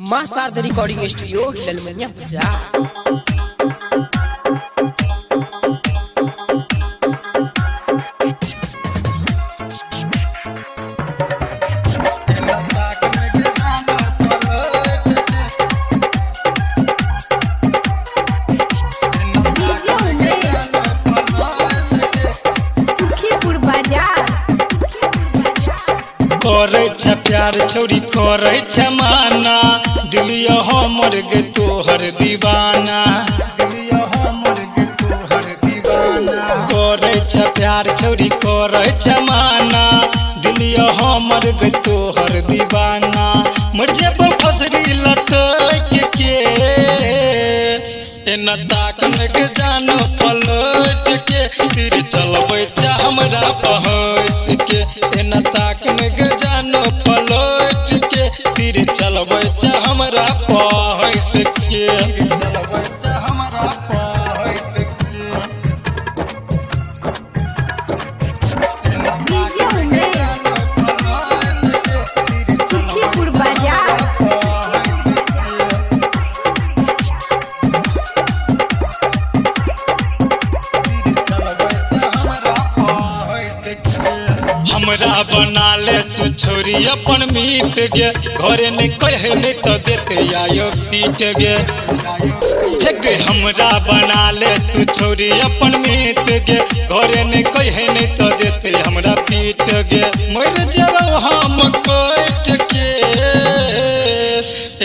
माँ शारद recording studio ललमनिया बाजार। करे छ प्यार छोरी करे छ माना दिलिया हमर गे तोहर दीवाना दिलिया हमर गे तोहर दीवाना करे छ प्यार छोरी करे छ माना दिलिया हमर गे तोहर दीवाना मर जेब फसरी लटक के एना ताकन के जानो पलट के फिर चलबै छ हमरा पहुँच के एना ताकन के जानो पलट के फिर चलबै छ हमरा पहुँच के चलबै छ हमरा पहुँच सुखीपुर बाजार। हमरा बना ले तू छोरी अपन मीत गे घरे नहीं कहे नहीं तो देते आयो पीट गे गे हमरा बना ले तू छोरी अपन मीत गे घरे नहीं कहे नहीं तो देते हमरा पीट गे मर जेबो हम कोट के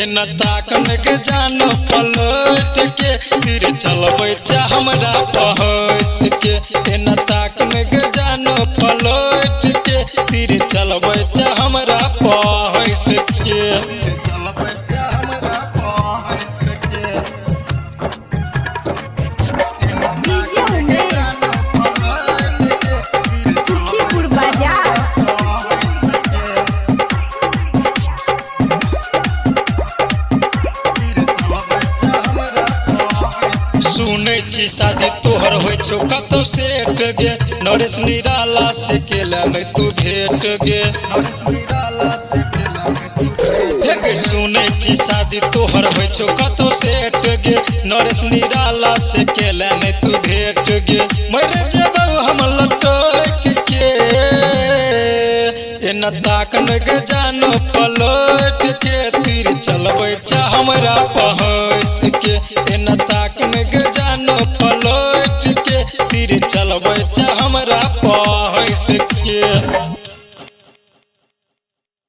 एना ताकन के जानो पलट के फिर चलबै छ हमरा पहुँच के एना ताकन के जानो पलट के फिर चलबै छ हमरा पहुँच के चलबै छ हमरा पहुँच के सुखीपुर बाजार। सुनै छी शादी तोहर होइ छौ कतौ सेट गे नरेश निराला से केला नहीं तू भेट गे नरेश निराला से केला नहीं तू भेट सुनै छी शादी तोहर होइ छौ कतौ सेट गे नरेश निराला से केला नहीं तू भेट गे मर जेबौ हम लटक के एना ताकन के जानो पलट के तीर चलबै छ हमरा पहुँच के एना